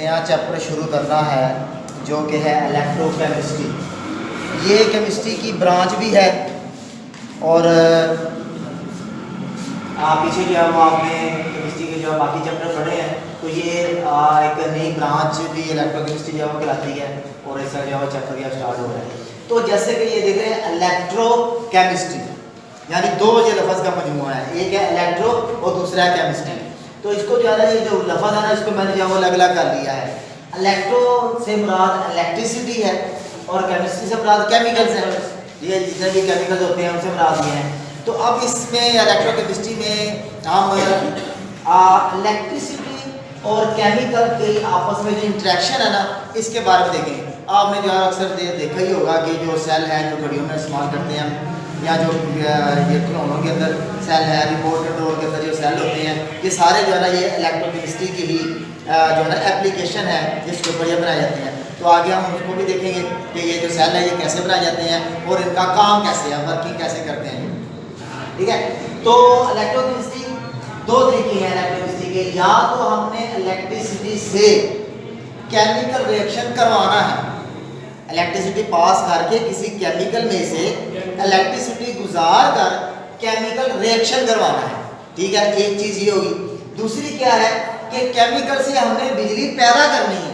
नया चैप्टर शुरू करना है जो कि है इलेक्ट्रोकेमिस्ट्री। ये केमिस्ट्री की ब्रांच भी है और पीछे जो है वो आपने केमिस्ट्री के जो बाकी चैप्टर पढ़े हैं, तो ये एक नई ब्रांच भी इलेक्ट्रोकेमिस्ट्री जो है वो कहलाती है और इसका जो है चैप्टर यह स्टार्ट हो रहा है। तो जैसे कि ये देख रहे हैं इलेक्ट्रोकेमिस्ट्री, यानी दो ये लफ्ज़ का मजमूआ है, एक है इलेक्ट्रो और दूसरा है केमिस्ट्री। तो इसको जो है ना, ये जो लफ्ज़ है ना, इसको मैंने जो है वो अलग अलग कर लिया है। इलेक्ट्रो से मुराद इलेक्ट्रिसिटी है और केमिस्ट्री से मुराद केमिकल्स है। ये जितने भी केमिकल्स होते हैं उनसे मुराद ये हैं। तो अब इसमें इलेक्ट्रोकेमिस्ट्री में हम इलेक्ट्रिसिटी और केमिकल के आपस में जो इंटरेक्शन है ना, इसके बारे में देखेंगे। आपने जो अक्सर देखा ही होगा कि जो सेल है जो घड़ियों में इस्तेमाल करते हैं, या जो ये खिलौनों के अंदर सेल है, रिमोट कंट्रोल के अंदर जो सेल होते हैं, ये सारे जो है ना ये इलेक्ट्रोकेमिस्ट्री की ही जो है ना एप्लीकेशन है जिसके ऊपर ये बनाए जाते हैं। तो आगे हम उसको भी देखेंगे कि ये जो सेल है ये कैसे बनाए जाते हैं और इनका काम कैसे है, वर्किंग कैसे करते हैं। ठीक है, तो इलेक्ट्रोकेमिस्ट्री दो तरीके हैं इलेक्ट्रोकेमिस्ट्री के। या तो हमने इलेक्ट्रिसिटी से केमिकल रिएक्शन करवाना है, इलेक्ट्रिसिटी पास करके किसी केमिकल में से इलेक्ट्रिसिटी गुजार कर केमिकल रिएक्शन करवाना है। ठीक है, एक चीज़ ये होगी। दूसरी क्या है कि केमिकल से हमने बिजली पैदा करनी है।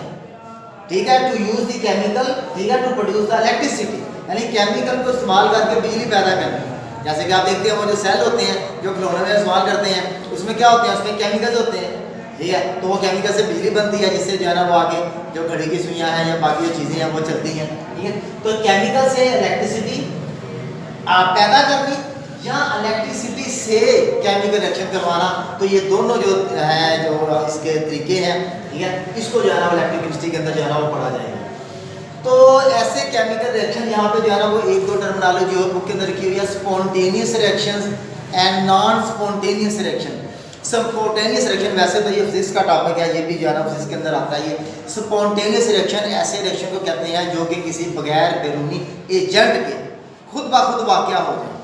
ठीक है, टू यूज द केमिकल, ठीक है, टू प्रोड्यूस द इलेक्ट्रिसिटी, यानी केमिकल को इस्तेमाल करके बिजली पैदा करनी है। जैसे कि आप देखते हैं वो जो सेल होते हैं जो खिलौने में इस्तेमाल करते हैं, उसमें क्या होते हैं, उसमें केमिकल्स होते हैं। ठीक है, तो वो केमिकल से बिजली बनती है जिससे जो है ना वो आगे जो घड़ी की सुइयाँ हैं या बाकी जो चीज़ें हैं वो चलती हैं। ठीक है, तो केमिकल से इलेक्ट्रिसिटी पैदा करनी या इलेक्ट्रिसिटी से केमिकल रिएक्शन करवाना, तो ये दोनों जो है जो इसके तरीके हैं। ठीक है, इसको जो है ना इलेक्ट्रोकेमिस्ट्री के अंदर जो है ना वो पढ़ा जाएगा। तो ऐसे केमिकल रिएक्शन यहाँ पे जो है ना वो एक दो टर्मिनोलॉजी और बुक के अंदर की हुई है, spontaneous reactions and non spontaneous reaction. Spontaneous reaction वैसे तो ये फिजिक्स का टॉपिक है, ये भी जो है ना फिजिक्स के अंदर आता है। ये स्पॉन्टेनियस रिएक्शन ऐसे रिएक्शन को कहते हैं जो कि किसी बगैर बैरूनी एजेंट के खुद ब खुद वाक़या हो जाए।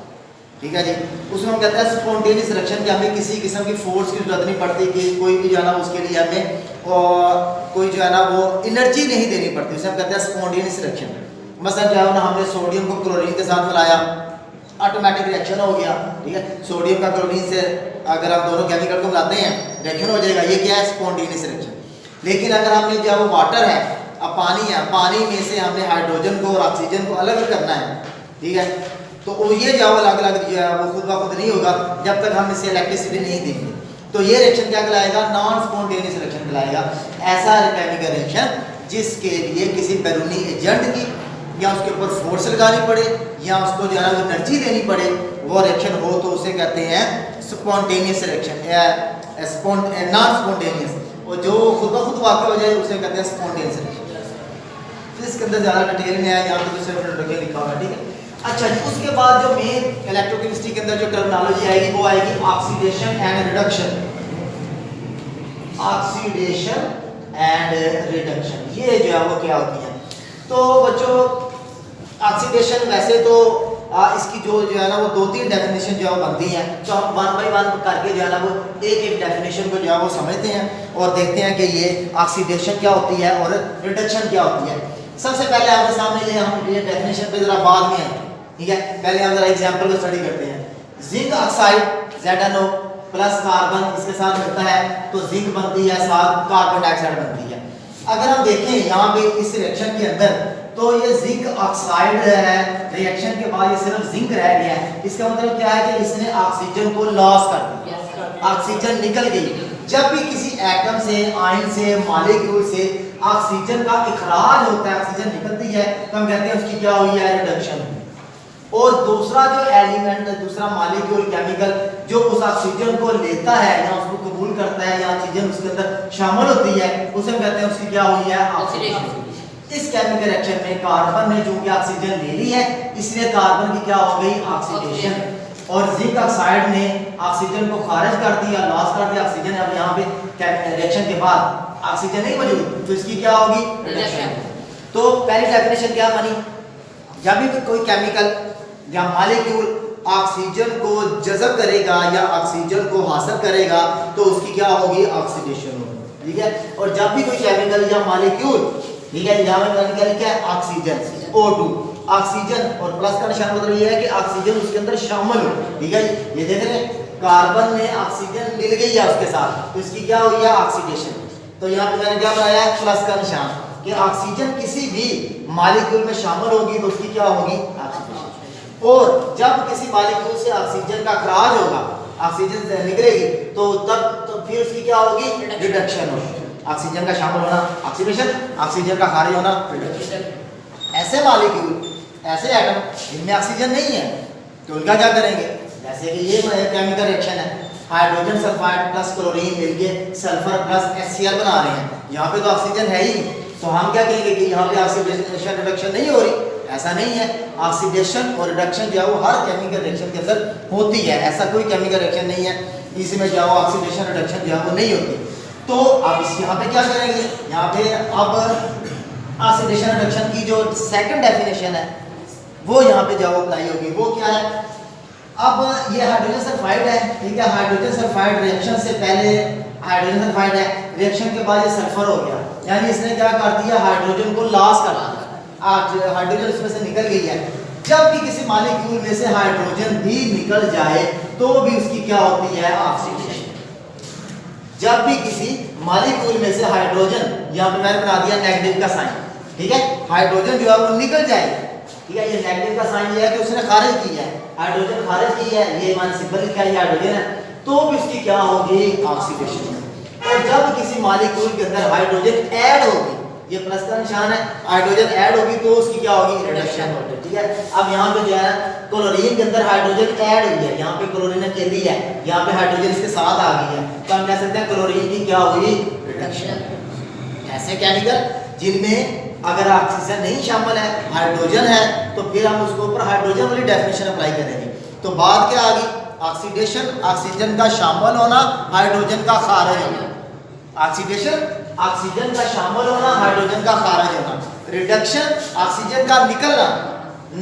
ठीक है जी, उसमें हम कहते हैं स्पॉन्टेनियस रिएक्शन कि हमें किसी किस्म की फोर्स की जरूरत नहीं पड़ती, कि कोई भी जो है ना उसके लिए हमें कोई जो है ना वो एनर्जी नहीं देनी पड़ती, उसे हम कहते हैं स्पॉन्टेनियस रिएक्शन। मसलन जो है ना हमने सोडियम को क्लोरीन के साथ मिलाया, ऑटोमेटिक रिएक्शन हो गया। ठीक है, सोडियम का क्लोरीन से अगर हम दोनों केमिकल को मिलाते हैं रिएक्शन हो जाएगा, ये क्या है, स्पॉन्टेनियस रिएक्शन। लेकिन अगर हमने जो है वो वाटर है, अब पानी है, पानी में से हमने हाइड्रोजन को और ऑक्सीजन को अलग करना है। ठीक है, तो ये जो अलग अलग जो है वो खुद ब खुद नहीं होगा जब तक हम इसे इलेक्ट्रिसिटी नहीं देंगे। तो ये रिएक्शन क्या कहलाएगा, नॉन स्पॉन्टेनियस रिएक्शन कहलाएगा। ऐसा केमिकल रिएक्शन जिसके लिए किसी बैरूनी एजेंट की या उसके ऊपर फोर्स लगानी पड़े या उसको जो है वो एनर्जी देनी पड़े, वो रिएक्शन हो तो उसे कहते हैं स्पॉन्टेनियस रिएक्शन या नॉन स्पॉन्टेनियस। और जो खुद ब खुद वाक़या हो जाए उसे कहते हैं स्पॉन्टेनियस रिएक्शन। फिर इसके अंदर ज़्यादा डिटेल में है, यहाँ पर दूसरे लिखा हुआ है। ठीक है, अच्छा जी, उसके बाद जो मेन इलेक्ट्रोकेमिस्ट्री के अंदर जो टर्मिनोलॉजी आएगी वो आएगी oxidation and reduction. Oxidation and reduction ये जो है वो क्या होती है। तो बच्चों ऑक्सीडेशन वैसे तो इसकी जो है ना वो दो तीन डेफिनेशन जो है वो बनती हैं, तो हम वन बाय वन करके जो है ना वो एक एक डेफिनेशन को जो है वो समझते हैं और देखते हैं कि ये ऑक्सीडेशन क्या होती है और रिडक्शन क्या होती है। सबसे पहले आपके सामने हम ये डेफिनेशन पे जरा बाद में है। ठीक है, पहले हम जरा एग्जांपल को स्टडी करते हैं। Zinc oxide ZnO plus carbon इसके साथ मिलता है तो जिंक बनती है, साथ कार्बन डाइऑक्साइड बनती है। अगर हम देखें यहाँ पे इस रिएक्शन के अंदर, तो ये जिंक ऑक्साइड है, रिएक्शन के बाद ये सिर्फ जिंक रह गया है। इसका मतलब क्या है कि इसने ऑक्सीजन को लॉस कर दिया, ऑक्सीजन निकल गई। जब भी किसी एटम से, आयन से, मॉलिक्यूल से ऑक्सीजन का इखराज होता है, ऑक्सीजन निकलती है, तो हम कहते हैं उसकी क्या हुई है, रिडक्शन। और दूसरा जो एलिमेंट, दूसरा मॉलिक्यूल, केमिकल जो उस ऑक्सीजन को लेता है या उसको कबूल करता है या ऑक्सीजन उसके अंदर शामिल होती है, उसे हम कहते हैं उसकी क्या हुई है, ऑक्सीडेशन। इस केमिकल रिएक्शन में कार्बन ने चूंकि ऑक्सीजन ले ली है इसलिए कार्बन की क्या हो गई, ऑक्सीडेशन। और जिंक ऑक्साइड ने ऑक्सीजन को खारिज कर दिया, लॉस कर दिया ऑक्सीजन। अब यहाँ पे रिएक्शन के बाद ऑक्सीजन नहीं मौजूद तो इसकी क्या होगी, रिडक्शन। तो पहली डेफिनेशन क्या बनी, जब भी कोई केमिकल या मॉलिक्यूल ऑक्सीजन को जज़ब करेगा या ऑक्सीजन को हासिल करेगा तो उसकी क्या होगी, ऑक्सीडेशन होगी। ठीक है। और जब भी कोई केमिकल या मॉलिक्यूल, ठीक है, यहाँ में क्या है ऑक्सीजन O2, ऑक्सीजन और प्लस का निशान मतलब ये है कि ऑक्सीजन उसके अंदर शामिल हो, ठीक है। ये देख रहे हैं कार्बन में ऑक्सीजन मिल गई है उसके साथ, तो इसकी क्या हुई है ऑक्सीडेशन। तो यहाँ पे मैंने क्या बनाया है प्लस का निशान कि ऑक्सीजन किसी भी मॉलिक्यूल में शामिल होगी तो उसकी क्या होगी ऑक्सीडेशन। और जब किसी मॉलिक्यूल से ऑक्सीजन का खराज होगा, ऑक्सीजन निकलेगी, तो तब तो फिर उसकी क्या होगी रिडक्शन होगी। ऑक्सीजन का शामिल होना ऑक्सीडेशन, ऑक्सीजन का खारिज होना रिडक्शन। ऐसे मॉलिक्यूल, ऐसे एटम जिनमें ऑक्सीजन नहीं है तो उनका क्या करेंगे, जैसे कि ये केमिकल रिएक्शन है, हाइड्रोजन सल्फाइड प्लस क्लोरीन मिलके सल्फर प्लस HCl बना रहे हैं, यहाँ पे तो ऑक्सीजन है ही नहीं, तो हम क्या कहेंगे कि यहाँ पे ऑक्सीडेशन रिडक्शन नहीं हो रही। ऐसा नहीं है, ऑक्सीडेशन और रिडक्शन जो है वो हर केमिकल रिएक्शन के अंदर होती है, ऐसा कोई केमिकल रिएक्शन नहीं है इसमें जो है ऑक्सीडेशन रिडक्शन जो है वो नहीं होती। तो अब इस यहाँ पे क्या करेंगे, यहाँ पे अब ऑक्सीडेशन रिडक्शन की जो सेकंड डेफिनेशन है वो यहाँ पे जो अप्लाई होगी, वो क्या है, अब ये हाइड्रोजन सल्फाइड है, ठीक है, हाइड्रोजन सल्फाइड रिएक्शन से पहले हाइड्रोजन सल्फाइड है, रिएक्शन के बाद ये सल्फर हो गया, यानी इसने क्या कर दिया हाइड्रोजन को लॉस कर दिया, आज हाइड्रोजन इसमें से निकल गई है। जब भी किसी मॉलिक्यूल में से हाइड्रोजन भी निकल जाए तो भी उसकी क्या होती है ऑक्सीडेशन। जब भी किसी मॉलिक्यूल में से हाइड्रोजन, यहाँ पे मैंने बना दिया नेगेटिव का साइन, ठीक है, हाइड्रोजन जो है वो निकल जाए, ठीक है, ये नेगेटिव का साइन ये है कि उसने खारिज की है, हाइड्रोजन खारिज की है, ये मान सिंपल लिखा है, ये हाइड्रोजन है, तो भी उसकी क्या होगी ऑक्सीडेशन। और जब किसी मॉलिक्यूल के अंदर हाइड्रोजन ऐड होगी, ये प्लस का निशान है, हाइड्रोजन ऐड होगी तो उसकी क्या होगी रिडक्शन होगी, ठीक है। अब यहाँ पे जो है क्लोरीन के अंदर हाइड्रोजन ऐड हुई है, यहाँ पे क्लोरीन अकेली है, यहाँ पे हाइड्रोजन इसके साथ आ गई है, तो हम कह सकते हैं क्लोरीन की क्या हुई रिडक्शन। ऐसे केमिकल जिनमें अगर ऑक्सीजन नहीं शामिल है, हाइड्रोजन है, तो फिर हम उसके ऊपर हाइड्रोजन वाली डेफिनेशन अप्लाई करेंगे। तो बात क्या आ गई, ऑक्सीडेशन ऑक्सीजन का शामिल होना, हाइड्रोजन का खारिज होना, ऑक्सीडेशन ऑक्सीजन का शामिल होना, हाइड्रोजन का खारिज होना, रिडक्शन ऑक्सीजन का निकलना,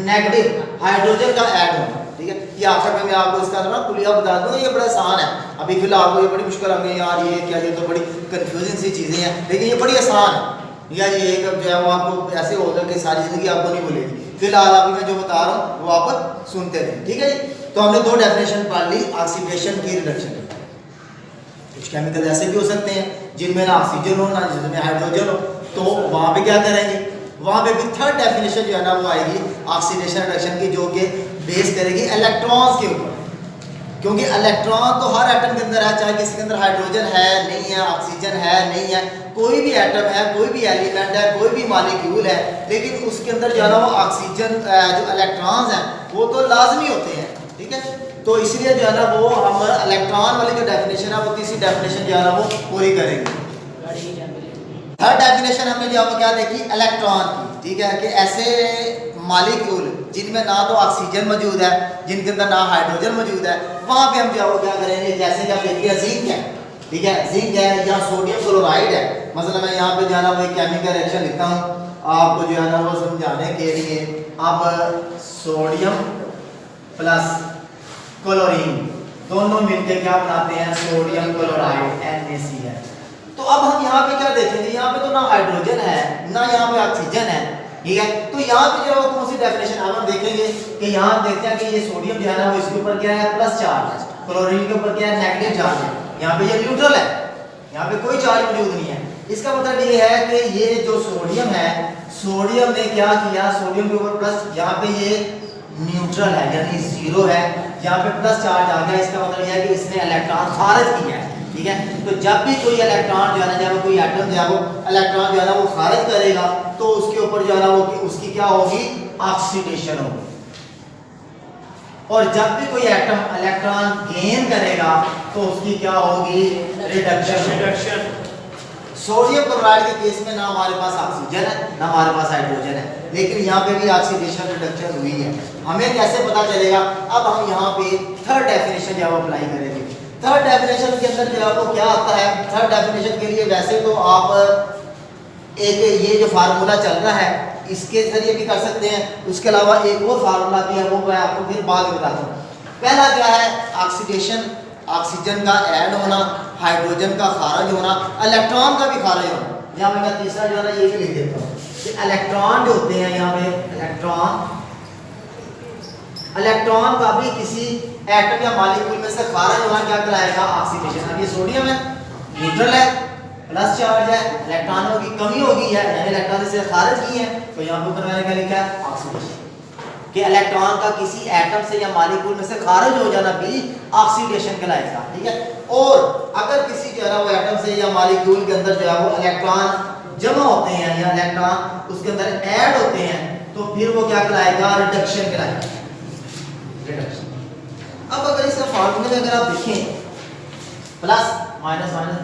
नेगेटिव हाइड्रोजन का ऐड होना, ठीक है। ये आखिर में मैं आपको इसका ना कुलिया बता दूं, ये बड़ा आसान है, अभी फिलहाल आपको ये बड़ी मुश्किल लग रही है यार ये क्या, ये तो बड़ी कंफ्यूजिंग सी चीज़ें हैं, लेकिन ये बड़ी आसान है, या ये एक जो है वो आपको ऐसे होगा कि सारी ज़िंदगी आपको नहीं भूलेगी। फिलहाल अभी मैं जो बता रहा हूँ वो आप सुनते रहें, ठीक है जी। तो हमने दो डेफिनेशन पढ़ ली ऑक्सीडेशन की, रिडक्शन। कुछ केमिकल ऐसे भी हो सकते हैं जिनमें ना ऑक्सीजन हो ना जिसमें हाइड्रोजन हो, तो वहाँ पे क्या करेंगे, वहाँ पे भी थर्ड डेफिनेशन जो है ना वो आएगी ऑक्सीडेशन रिडक्शन की, जो कि बेस करेगी इलेक्ट्रॉन्स के ऊपर, क्योंकि इलेक्ट्रॉन तो हर एटम के अंदर है, चाहे किसी के अंदर हाइड्रोजन है नहीं है, ऑक्सीजन है नहीं है, कोई भी एटम है, कोई भी एलिमेंट है, कोई भी मॉलिक्यूल है, लेकिन उसके अंदर जो है ना वो ऑक्सीजन जो इलेक्ट्रॉन्स हैं वो तो लाजमी होते हैं, ठीक है। तो इसलिए जो है ना वो हम इलेक्ट्रॉन वाली जो डेफिनेशन है वो तीसरी डेफिनेशन जो है ना वो पूरी करेंगे। थर्ड डेफिनेशन हमने जो है क्या देखी इलेक्ट्रॉन की, ठीक है, कि ऐसे मॉलिक्यूल जिनमें ना तो ऑक्सीजन मौजूद है, जिनके अंदर ना हाइड्रोजन मौजूद है, वहाँ पे हम जो है क्या करेंगे, जैसे कि आप देखिए जिंक है, ठीक है, जिंक है या सोडियम क्लोराइड है, मतलब मैं यहाँ पे जो है ना वो एक केमिकल रिएक्शन लिखता हूँ आपको जो है ना वो समझाने के लिए। अब सोडियम प्लस क्लोरीन दोनों मिलकर क्या बनाते हैं सोडियम क्लोराइड NaCl। तो अब हम यहाँ पे क्या देखेंगे, यहाँ पे तो ना हाइड्रोजन है ना यहाँ पे ऑक्सीजन है, ठीक है, तो यहाँ पे जो है कौन सी डेफिनेशन हम देखेंगे कि यहाँ देखते हैं कि ये सोडियम जो है ना वो इसके ऊपर क्या है प्लस चार्ज, क्लोरीन के ऊपर क्या है नेगेटिव चार्ज है, यहाँ पे ये न्यूट्रल है, यहाँ पे कोई चार्ज मौजूद नहीं है। इसका मतलब ये है कि ये जो सोडियम है, सोडियम ने क्या किया, सोडियम के ऊपर प्लस, यहाँ पे ये न्यूट्रल है यानी जीरो है, यहाँ पे प्लस चार्ज आ गया, इसका मतलब यह है कि इसने इलेक्ट्रॉन खारिज किया है, ठीक है। तो जब भी कोई इलेक्ट्रॉन जो है ना, जब कोई एटम जो है वो इलेक्ट्रॉन जो है ना वो खारिज करेगा तो उसके ऊपर जो है ना वो उसकी क्या होगी ऑक्सीडेशन होगी, और जब भी कोई एटम इलेक्ट्रॉन गेन करेगा तो उसकी क्या होगी रिडक्शन। सोडियम क्लोराइड के केस में ना हमारे पास ऑक्सीजन है ना हमारे पास हाइड्रोजन है, लेकिन यहाँ पे भी ऑक्सीडेशन रिडक्शन हुई है। हमें कैसे पता चलेगा, अब हम यहाँ पे थर्ड डेफिनेशन जो अप्लाई करेंगे। थर्ड डेफिनेशन के अंदर जो आपको क्या आता है, थर्ड डेफिनेशन के लिए वैसे तो आप एक ये जो फार्मूला चल रहा है इसके जरिए भी कर सकते हैं, उसके अलावा एक और फार्मूला भी है वो मैं आपको फिर बाद में बताता हूँ। पहला क्या है ऑक्सीडेशन ऑक्सीजन का ऐड होना, हाइड्रोजन का खारिज होना, इलेक्ट्रॉन का भी खारिज होना। यहाँ पे मैं तीसरा जो है ना ये भी लिख देता हूँ कि इलेक्ट्रॉन जो होते हैं यहाँ पे इलेक्ट्रॉन का भी किसी एटम या मॉलिक्यूल में से खारिज होना क्या कहलाएगा? ऑक्सीडेशन। अब ये सोडियम है, न्यूट्रल है, प्लस चार्ज है, इलेक्ट्रॉनों की कमी होगी है, यानी इलेक्ट्रॉन से खारिज की है, तो यहाँ पे ऊपर मैंने क्या लिखा है? ऑक्सीडेशन। कि इलेक्ट्रॉन का किसी एटम से या मॉलिक्यूल में से खारिज हो जाना भी ऑक्सीडेशन कहलाएगा। ठीक है। और अगर किसी जो है ना वो एटम से या मॉलिक्यूल के अंदर जो है वो इलेक्ट्रॉन जमा होते हैं या इलेक्ट्रॉन उसके अंदर ऐड होते हैं तो फिर वो क्या कहलाएगा? रिडक्शन कहलाएगा। रिडक्शन। अब अगर इसका फार्मूले में अगर आप देखें plus minus minus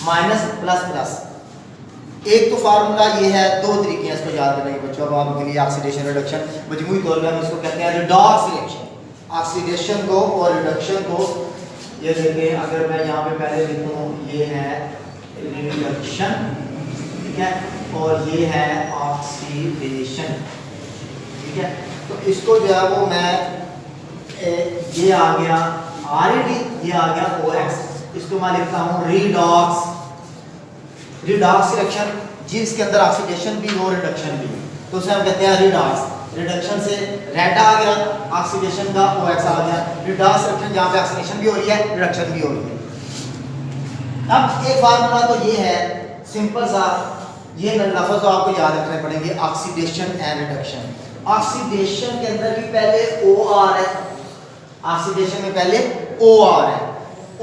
minus plus plus, एक तो फार्मूला ये है, दो तरीके हैं इसको याद करने के बच्चों। अब आपके लिए ऑक्सीडेशन रिडक्शन मजमूई तौर पे हम इसको कहते हैं रिडॉक्स रिएक्शन। ऑक्सीडेशन को और रिडक्शन को ये देखें, अगर मैं यहाँ पे पहले लिखूँ ये है रिडक्शन, ठीक है, और ये है ऑक्सीडेशन। ठीक है। तो इसको जो है वो मैं ये आ गया RED, ये आ गया OX, इसको मैं लिखता हूँ रिडॉक्स। रिडॉक्स रिएक्शन जिसके अंदर ऑक्सीडेशन भी हो रिडक्शन भी, तो उसे हम कहते हैं रिडॉक्स। रिडक्शन से रेड आ गया, ऑक्सीडेशन का OX आ गया। रिडॉक्स रिएक्शन जहाँ पे ऑक्सीडेशन भी हो रही है, रिडक्शन भी हो रही है। अब एक फार्मूला तो ये है सिंपल सा, ये लफ्ज़ तो आपको याद रखने पड़ेंगे, ऑक्सीडेशन एंड रिडक्शन। ऑक्सीडेशन के अंदर भी पहले OR है, ऑक्सीडेशन में पहले OR है, O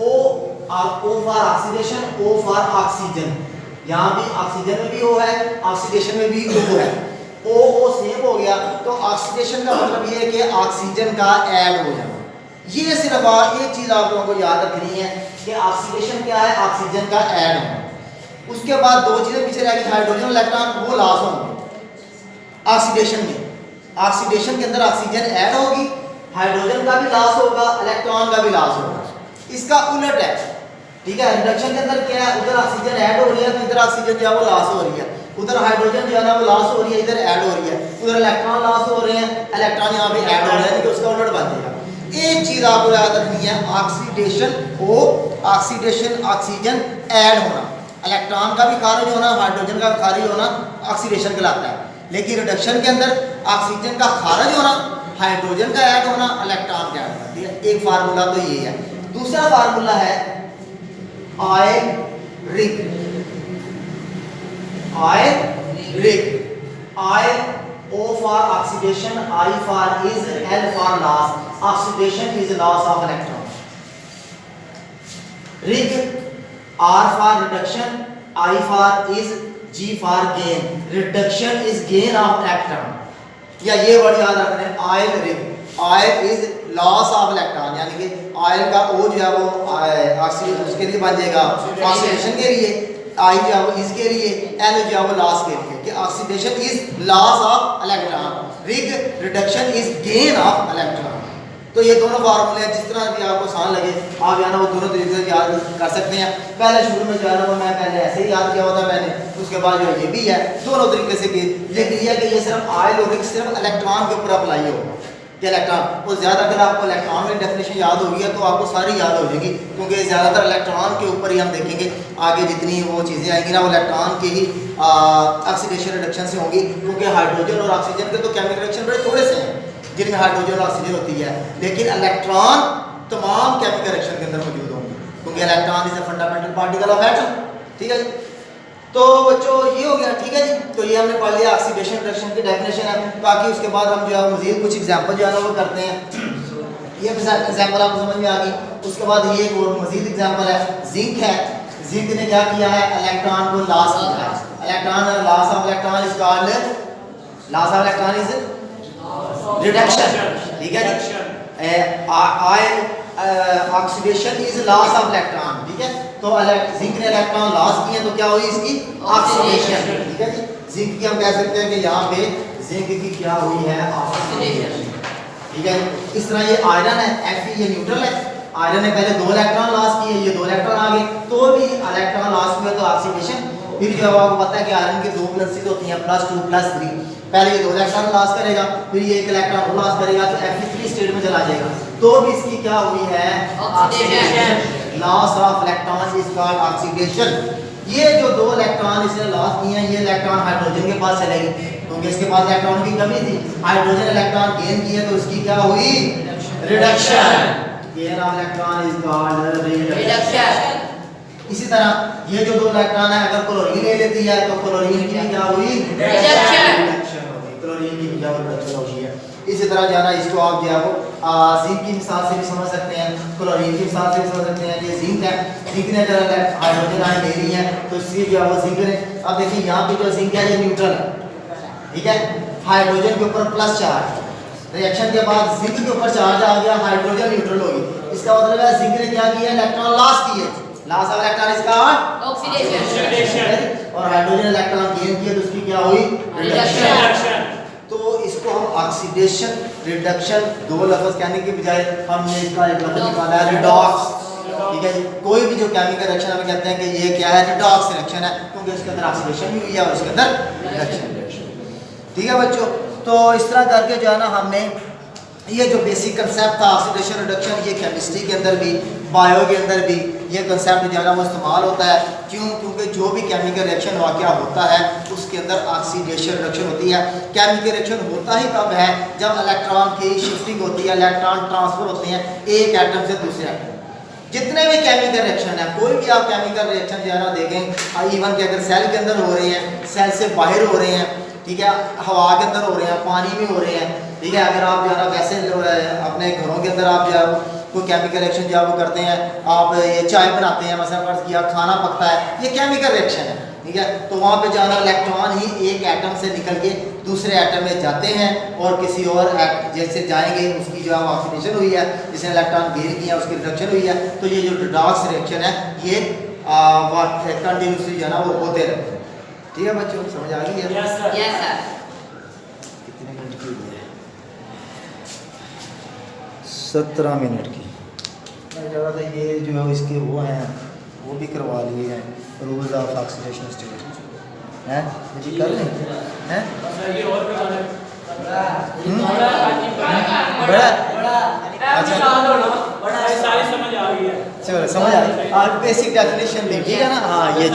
for oxidation, O for oxygen. यहाँ भी ऑक्सीजन में भी O है, ऑक्सीडेशन में भी O है। O सेम हो गया तो ऑक्सीडेशन का मतलब ये है कि ऑक्सीजन का ऐड हो जाना। ये सिर्फ एक चीज़ आप लोगों को याद रखनी है कि ऑक्सीडेशन क्या है? ऑक्सीजन का ऐड होना। उसके बाद दो चीज़ें पीछे रहेगी, हाइड्रोजन इलेक्ट्रॉन वो लॉस होंगे ऑक्सीडेशन में। ऑक्सीडेशन के अंदर ऑक्सीजन ऐड होगी, हाइड्रोजन का भी लॉस होगा, इलेक्ट्रॉन का भी लॉस होगा। इसका उलट है, ठीक है। रिडक्शन के अंदर क्या है? उधर ऑक्सीजन ऐड हो रही है तो इधर ऑक्सीजन जो है वो लॉस हो रही है, उधर हाइड्रोजन जो है ना वो लॉस हो रही है, इधर ऐड हो रही है, उधर इलेक्ट्रॉन लॉस हो रहे हैं, इलेक्ट्रॉन यहाँ पे ऐड हो रहे हैं, तो उसका उलट बन जाएगा। एक चीज आपको याद रखनी है, ऑक्सीडेशन हो, ऑक्सीडेशन ऑक्सीजन ऐड होना, इलेक्ट्रॉन का भी खारिज होना, हाइड्रोजन का खारिज होना ऑक्सीडेशन कहलाता है। लेकिन रिडक्शन के अंदर ऑक्सीजन का खारिज होना, हाइड्रोजन का ऐड होना, इलेक्ट्रॉन का ऐड होना। ठीक है। एक फार्मूला तो ये है। दूसरा फार्मूला है आयरिक। आयरिक, I O for oxidation, I for is, L for loss. Oxidation is loss of electron. Rig, R for reduction, I for is, G for gain. Reduction is gain of electron. या ये word याद रखना है, oil rig. Oil is loss of electron, यानी कि oil का O जो है वो ऑक्सीजन उसके लिए बन जाएगा ऑक्सीडेशन के लिए, I जो है वो इसके लिए, L जो है वो लॉस के लिए, कि oxidation is loss of electron, rig reduction is gain of electron. तो ये दोनों फार्मूले जिस तरह भी आपको आसान लगे आप या ना वो दोनों तरीके से याद कर सकते हैं। पहले शुरू में जो है ना वो मैं पहले ऐसे ही याद किया होता मैंने, उसके बाद जो ये भी है दोनों तरीके से कि लेकिन ये कि ये सिर्फ आयल और सिर्फ इलेक्ट्रॉन के ऊपर अप्लाई होगा कि इलेक्ट्रॉन, वो ज़्यादा अगर आपको इलेक्ट्रॉन की डेफिनेशन याद होगी है तो आपको सारी याद हो जाएगी, क्योंकि ज़्यादातर इलेक्ट्रॉन के ऊपर ही हम देखेंगे आगे जितनी वो चीज़ें आएंगी ना वो इलेक्ट्रॉन के ही ऑक्सीडेशन रिडक्शन से होंगी, क्योंकि हाइड्रोजन और ऑक्सीजन के तो केमिकल रिएक्शन बड़े थोड़े से हैं जिनमें हाइड्रोजन और ऑक्सीजन होती है, लेकिन इलेक्ट्रॉन तमाम केमिकल रिएक्शन के अंदर मौजूद होंगे, क्योंकि electron is a fundamental particle of atom. ठीक है जी। तो बच्चों ये हो गया। ठीक है जी। तो ये हमने पढ़ लिया ऑक्सीडेशन रिडक्शन की डेफिनेशन है। बाकी उसके बाद हम जो है मजीद कुछ एग्जाम्पल जो है वो करते हैं। ये एग्जाम्पल आपको समझ में आ गई। उसके बाद ये एक और मजीद एग्जाम्पल है, जिंक है। जिंक ने क्या किया है? इलेक्ट्रॉन को लॉस किया है। Electron loss of electron is called, loss of electron is reduction. ठीक है जी। Ion oxidation is loss of electron. ठीक है। तो जिंक ने इलेक्ट्रॉन लॉस किए तो क्या हुई इसकी? ऑक्सीडेशन। ठीक है जी। जिंक की हम कह सकते हैं कि यहाँ पे जिंक की क्या हुई है? ऑक्सीडेशन। ठीक है। इस तरह ये आयरन है, Fe ये न्यूट्रल है। आयरन ने पहले 2 इलेक्ट्रॉन लॉस किए, ये 2 इलेक्ट्रॉन आ गए, तो भी इलेक्ट्रॉन लॉस हुए तो ऑक्सीडेशन। फिर जो आपको पता है कि आयरन की 2 वैलेंसीज होती हैं, +2 +3। पहले ये 2 इलेक्ट्रॉन लॉस करेगा, फिर ये 1 इलेक्ट्रॉन लॉस करेगा, तो Fe3 स्टेट में चला जाएगा। तो भी इसकी क्या हुई है? Oxidation. Loss of electron is called oxidation. ये जो 2 इलेक्ट्रॉन इसने लॉस किए हैं, ये इलेक्ट्रॉन हाइड्रोजन के पास चलेगी, क्योंकि इसके पास इलेक्ट्रॉन की कमी थी। हाइड्रोजन इलेक्ट्रॉन गेन किए तो उसकी क्या हुई? Reduction. Gain of electron is called reduction. इसी तरह ये जो 2 इलेक्ट्रॉन है, अगर क्लोरीन ले लेती है तो क्लोरीन की भी क्या हुई? रिडक्शन हो गई। क्लोरीन की भी क्या रिडक्शन हो गई है। इसी तरह जो है ना, इसको आप जो है वो जिंक की मिसाल से भी समझ सकते हैं, क्लोरीन की मिसाल से भी समझ सकते हैं। ये जिंक है, जिंक ने अगर हाइड्रोजन आयन ले ली है तो इससे जो है वो जिंक ने, अब देखिए यहाँ पे जो जिंक है ये न्यूट्रल है, ठीक है, हाइड्रोजन के ऊपर प्लस चार्ज, रिएक्शन के बाद जिंक के ऊपर चार्ज आ गया, हाइड्रोजन न्यूट्रल हो गई। इसका मतलब है जिंक ने क्या किया? इलेक्ट्रॉन लॉस किए, loss of electron is called oxidation. और हाइड्रोजन इलेक्ट्रॉन गेन किया तो उसकी क्या हुई? रिडक्शन। तो इसको हम ऑक्सीडेशन, रिडक्शन 2 लफ्ज कहने के बजाय हमने इसका एक लफ्ज निकाला है रिडॉक्स, ठीक है जी। कोई भी जो केमिकल रिएक्शन हम कहते हैं कि ये क्या है? रिडॉक्स रिएक्शन है, क्योंकि उसके अंदर ऑक्सीडेशन भी हुई है और उसके अंदर रिडक्शन, ठीक है बच्चों। तो इस तरह करके जो है ना, हमने ये जो बेसिक कंसेप्ट था ऑक्सीडेशन रिडक्शन, ये केमिस्ट्री के अंदर भी, बायो के अंदर भी ये कंसेप्ट जो है ना वो इस्तेमाल होता है। क्यों? क्योंकि जो भी केमिकल रिएक्शन वाक़या होता है उसके अंदर ऑक्सीडेशन रिडक्शन होती है। केमिकल रिएक्शन होता ही तब है जब इलेक्ट्रॉन की शिफ्टिंग होती है, इलेक्ट्रॉन ट्रांसफर होते हैं एक एटम से दूसरे एटम। जितने भी केमिकल रिएक्शन है, कोई भी आप केमिकल रिएक्शन जो है ना देखें, इवन कि अगर सेल के अंदर हो रहे हैं, सेल से बाहर हो रहे हैं, ठीक है, हवा के अंदर हो रहे हैं, पानी में हो रहे हैं, ठीक है, अगर आप जो है ना वैसे अपने घरों के अंदर आप जो है कोई केमिकल रिएक्शन जो है वो करते हैं, आप ये चाय बनाते हैं, मसलन फर्ज किया खाना पकता है, ये केमिकल रिएक्शन है, ठीक है। तो वहाँ पे जो है ना इलेक्ट्रॉन ही एक एटम से निकल के दूसरे एटम में जाते हैं और किसी और जैसे जाएंगे उसकी जो है ऑक्सीडेशन हुई है, जिसने इलेक्ट्रॉन गेन किया उसकी रिडक्शन हुई है। तो ये जो रिडॉक्स रिएक्शन है ये कंटिन्यूसली जो है ना वो होते रहते हैं, ठीक है बच्चों, समझ आ गई है? Yes sir. कितने मिनट की हुई है? 17 मिनट की। मैं कह रहा था ये जो है इसके वो हैं, वो भी करवा लिए हैं, रूल्स ऑफ ऑक्सीडेशन स्टेट हैं, ये कर लें हैं? बड़ा अच्छा, सारी समझ आ गई है। चलो समझ आ गई। बेसिक डेफिनेशन दी, ठीक है ना? हाँ ये